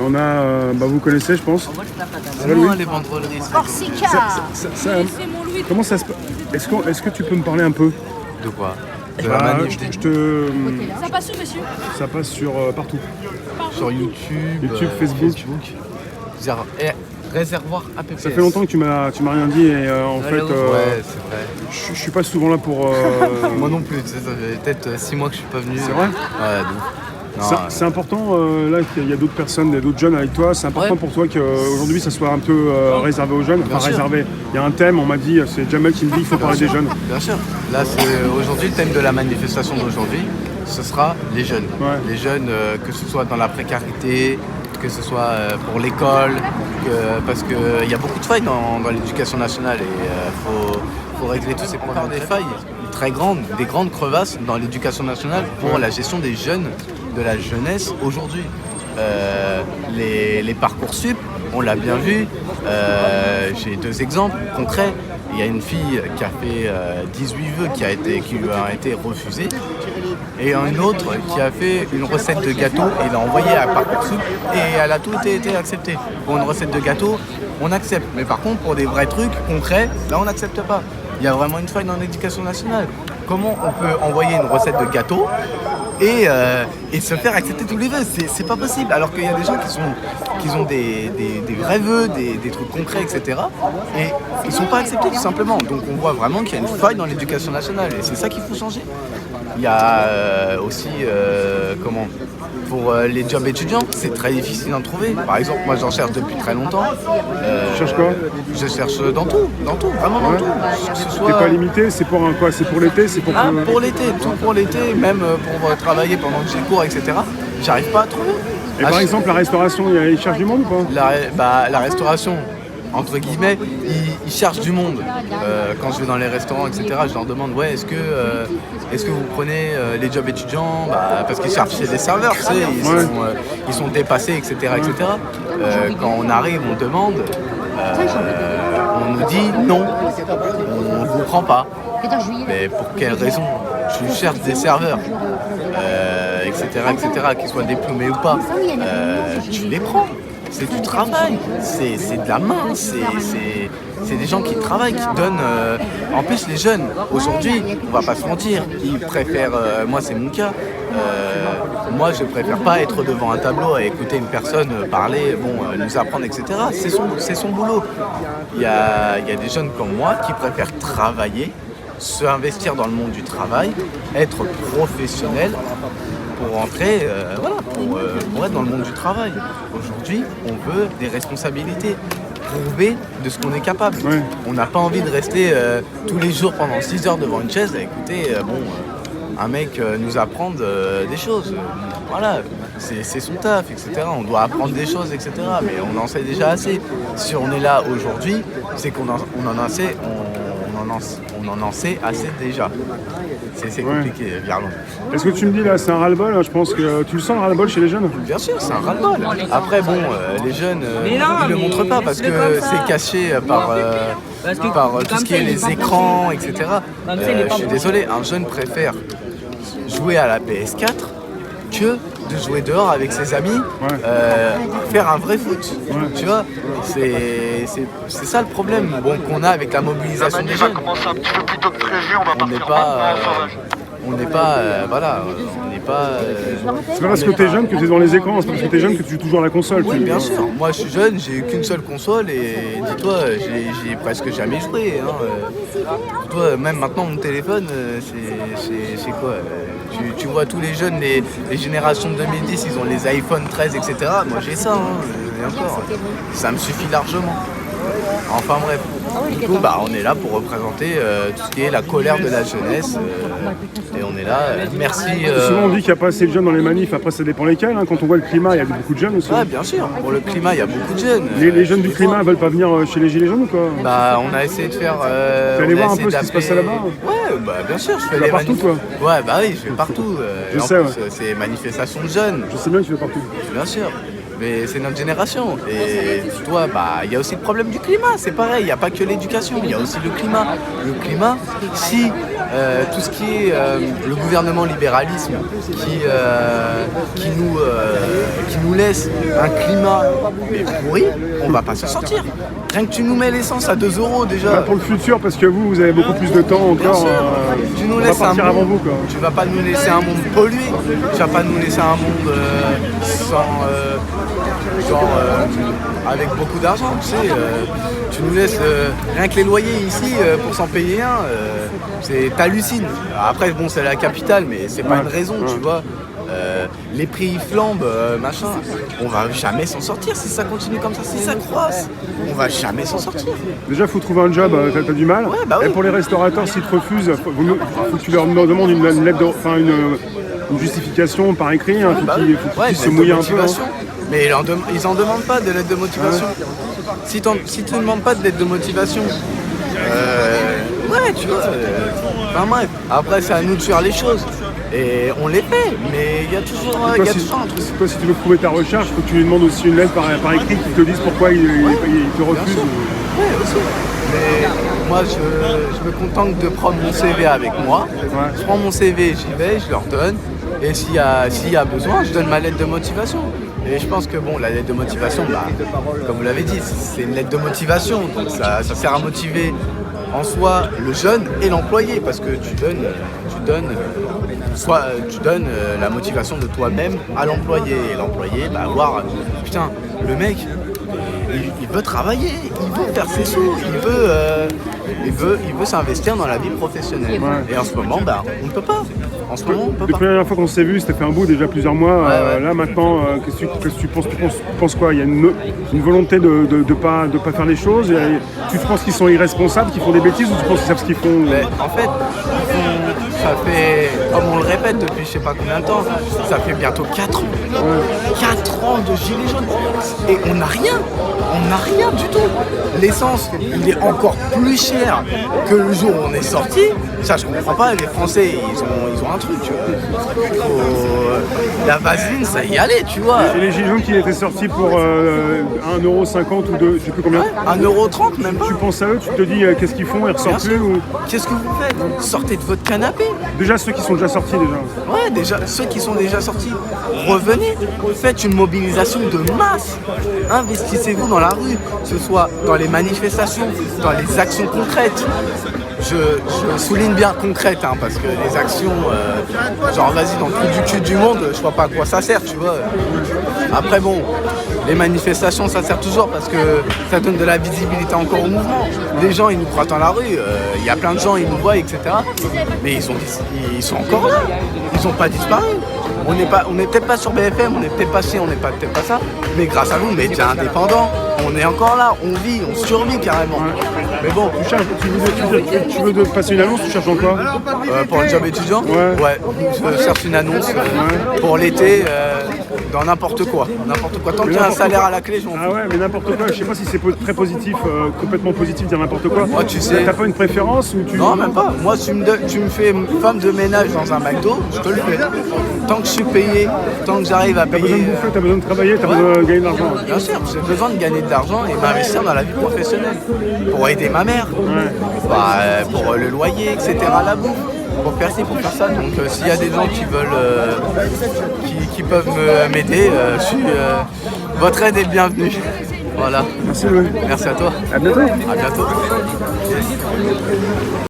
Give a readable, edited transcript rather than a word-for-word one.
On a, vous connaissez, je pense. Moi, les banderoleries. Corsica. Comment ça se passe? Est-ce que tu peux me parler un peu? De quoi? De la manif. Ça passe où, monsieur? Ça passe sur partout. Sur YouTube, Facebook. Réservoir APPS. Ça fait longtemps que tu m'as rien dit et en fait, ouais, c'est vrai. je suis pas souvent là pour. Moi non plus, ça fait peut-être 6 mois que je suis pas venu. C'est vrai? Ouais, donc. C'est important, là, qu'il y a d'autres personnes, d'autres jeunes avec toi. C'est important pour toi qu'aujourd'hui, ça soit un peu réservé aux jeunes. Enfin, réservé. Il y a un thème, on m'a dit, c'est Jamel qui me dit qu'il faut parler des jeunes. Bien sûr. Là, c'est aujourd'hui le thème de la manifestation d'aujourd'hui. Ce sera les jeunes. Ouais. Les jeunes, que ce soit dans la précarité, que ce soit pour l'école, parce qu'il y a beaucoup de failles dans l'éducation nationale et il faut régler tous ces problèmes. Des failles très grandes, des grandes crevasses dans l'éducation nationale pour la gestion des jeunes, de la jeunesse aujourd'hui. Les Parcoursup, on l'a bien vu, j'ai 2 exemples concrets. Il y a une fille qui a fait 18 vœux qui lui a été refusée. Et une autre qui a fait une recette de gâteau et l'a envoyée à Parcoursup et elle a tout été acceptée. Pour une recette de gâteau, on accepte. Mais par contre, pour des vrais trucs concrets, là on n'accepte pas. Il y a vraiment une faille dans l'éducation nationale. Comment on peut envoyer une recette de gâteau et se faire accepter tous les vœux? C'est pas possible. Alors qu'il y a des gens qui ont des vrais vœux, des trucs concrets, etc. Et ils sont pas acceptés tout simplement. Donc on voit vraiment qu'il y a une faille dans l'éducation nationale et c'est ça qu'il faut changer. Il y a aussi, pour les jobs étudiants, c'est très difficile d'en trouver. Par exemple, moi j'en cherche depuis très longtemps. Tu cherches quoi? Je cherche dans tout, vraiment dans tout. T'es pas limité, c'est pour quoi? C'est pour l'été? C'est pour pour l'été, tout pour l'été, même pour travailler pendant que j'ai cours, etc. J'arrive pas à trouver. Et par exemple, la restauration, ils cherchent du monde ou pas? La restauration, entre guillemets, ils cherchent du monde. Quand je vais dans les restaurants, etc., je leur demande est-ce que vous prenez les jobs étudiants? Parce qu'ils cherchent des serveurs, tu sais, ils sont dépassés, etc. etc. Quand on arrive, on demande, on nous dit non, on ne vous prend pas. Mais pour quelle raison? Je cherche des serveurs, etc., qu'ils soient diplômés ou pas. Tu les prends. C'est du travail, c'est de la main, c'est des gens qui travaillent, qui donnent... En plus, les jeunes, aujourd'hui, on va pas se mentir, ils préfèrent... moi, c'est mon cas. Moi, je préfère pas être devant un tableau et écouter une personne parler, nous apprendre, etc. C'est son boulot. Il y a des jeunes comme moi qui préfèrent travailler, se investir dans le monde du travail, être professionnel, pour entrer, pour être dans le monde du travail. Aujourd'hui, on veut des responsabilités, prouver de ce qu'on est capable. Ouais. On n'a pas envie de rester tous les jours pendant 6 heures devant une chaise à écouter un mec nous apprendre des choses. Voilà, c'est son taf, etc. On doit apprendre des choses, etc. Mais on en sait déjà assez. Si on est là aujourd'hui, c'est qu'on en sait, on en sait assez déjà. C'est compliqué, Virlon. Est-ce que tu me dis là, c'est un ras-le-bol? Je pense que tu le sens, le ras-le-bol chez les jeunes? Bien sûr, c'est un ras-le-bol. Après, les jeunes, ils ne le montrent pas parce que c'est caché par tout ce qui est les écrans, etc. Je suis désolé, un jeune préfère jouer à la PS4 que de jouer dehors avec ses amis, faire un vrai foot. Tu vois, c'est ça le problème qu'on a avec la mobilisation des jeunes. On n'est pas, C'est pas parce que t'es jeune que t'es dans les écrans, c'est parce que t'es jeune que tu joues toujours à la console. Oui, bien sûr. Moi, je suis jeune, j'ai qu'une seule console et dis-toi, j'ai presque jamais joué. Dis-toi, même maintenant, mon téléphone, c'est quoi? Tu vois tous les jeunes, les générations de 2010, ils ont les iPhone 13, etc. Moi, j'ai ça, et encore. Ça me suffit largement. Enfin bref, du coup on est là pour représenter tout ce qui est la colère de la jeunesse et on est là, merci. Souvent on dit qu'il n'y a pas assez de jeunes dans les manifs, après ça dépend lesquels, quand on voit le climat il y a beaucoup de jeunes aussi. Ouais bien sûr, pour le climat il y a beaucoup de jeunes. Les jeunes du climat veulent pas venir chez les gilets jaunes ou quoi? On a essayé de faire... tu vas aller voir un peu ce qui se passe là-bas? Ouais, bien sûr, je fais les partout toi? Ouais oui, je vais partout. Je sais, c'est manifestation de jeunes. Je sais bien que tu vas partout. Bien sûr. mais c'est notre génération. Et toi, bah, il y a aussi le problème du climat, c'est pareil, il n'y a pas que l'éducation, il y a aussi le climat. Le climat, si tout ce qui est le gouvernement libéralisme qui nous laisse un climat pourri, on va pas s'en sortir. Rien que tu nous mets l'essence à 2 € déjà. Bah, pour le futur, parce que vous avez beaucoup plus de temps encore. Tu nous on laisses va partir un monde, avant vous, quoi. tu vas pas nous laisser un monde pollué, tu vas pas nous laisser un monde avec beaucoup d'argent, tu sais. Tu nous laisses rien que les loyers ici pour s'en payer un, t'hallucines. Après bon, c'est la capitale, mais c'est pas une raison, tu vois. Les prix flambent, machin. On va jamais s'en sortir si ça continue comme ça, si ça croisse. On va jamais s'en sortir. Déjà, il faut trouver un job, t'as du mal. Ouais, bah oui. Et pour les restaurateurs, s'ils te refusent, faut que tu leur demandes une lettre une justification par écrit, hein, faut qu'ils puissent se mouiller un peu. Hein. Mais ils en demandent pas de lettre de motivation. Si tu ne demandes pas de lettre de motivation, ouais, tu vois. Enfin bref, après c'est à nous de faire les choses. Et on les fait, mais il y a toujours un truc. Toi, si tu veux prouver ta recherche, il faut que tu lui demandes aussi une lettre par écrit qui te dise pourquoi il te refuse. Oui, aussi. Mais moi, je me contente de prendre mon CV avec moi. Ouais. Je prends mon CV, j'y vais, je leur donne. Et s'il y a besoin, je donne ma lettre de motivation. Et je pense que bon, la lettre de motivation, bah, comme vous l'avez dit, c'est une lettre de motivation. Donc ça sert à motiver en soi le jeune et l'employé, parce que tu donnes la motivation de toi-même à l'employé. Et l'employé, bah, voir, putain, le mec, il veut travailler, il veut faire ses sous, il veut s'investir dans la vie professionnelle. Ouais. Et en ce moment, bah, on ne peut pas. En ce moment, on peut pas. Depuis la dernière fois qu'on s'est vu, c'était fait un bout déjà plusieurs mois. Ouais. Là maintenant, qu'est-ce que tu penses? Tu penses quoi? Il y a une volonté de pas faire les choses. Tu penses qu'ils sont irresponsables, qu'ils font des bêtises, ou tu penses qu'ils savent ce qu'ils font? Mais en fait, ça fait, comme on le répète depuis je sais pas combien de temps, ça fait bientôt 4 ans. Ouais. 4 ans de gilets jaunes. Et on n'a rien. On n'a rien du tout. L'essence, il est encore plus cher que le jour où on est sorti. Ça, je comprends pas. Les Français, ils ont un truc, tu vois. La vaseline, ça y allait, tu vois. Et les gilets jaunes qui étaient sortis pour 1,50 € ou 2, je sais plus combien. Ouais, 1,30 € même pas. Tu penses à eux, tu te dis qu'est-ce qu'ils font, ils ressortent plus ou... Qu'est-ce que vous faites? Sortez de votre canapé. Déjà ceux qui sont déjà sortis déjà. Ouais, déjà ceux qui sont déjà sortis. Revenez, faites une mobilisation de masse. Investissez-vous dans la rue, que ce soit dans les manifestations, dans les actions concrètes. Je souligne bien concrète, hein, parce que les actions, genre vas-y dans le trou du cul du monde, je vois pas à quoi ça sert, tu vois. Après bon, les manifestations ça sert toujours parce que ça donne de la visibilité encore au mouvement. Les gens ils nous croient dans la rue, il y a plein de gens ils nous voient, etc. Mais ils sont encore là, ils ont pas disparu. On n'est peut-être pas sur BFM, on n'est peut-être pas ci, on n'est peut-être pas ça, mais grâce à nous, médias indépendants, on est encore là, on vit, on survit carrément. Ouais. Mais bon, tu veux passer une annonce, tu cherches dans quoi? Pour le job étudiant? Ouais, je cherche une annonce pour l'été, dans n'importe quoi. Tant qu'il y a un salaire à la clé, je m'en fous. Ah ouais, mais n'importe quoi, je sais pas si c'est très positif, complètement positif, dire n'importe quoi. Moi, tu sais. T'as pas une préférence ou tu... Non, même pas. Moi, tu me fais femme de ménage dans un McDo, je te le fais. Tant que je suis payé, tant que j'arrive à payer. T'as besoin de bouffer, t'as besoin de travailler, t'as besoin de gagner de l'argent. Bien sûr, j'ai besoin de gagner de l'argent et m'investir dans la vie professionnelle. Pour aider ma mère, pour le loyer, etc. La bouffe. Pour faire ci, pour faire ça. Donc s'il y a des gens qui veulent, qui peuvent m'aider, votre aide est bienvenue. Voilà. Merci Louis. Merci à toi. À bientôt. À bientôt.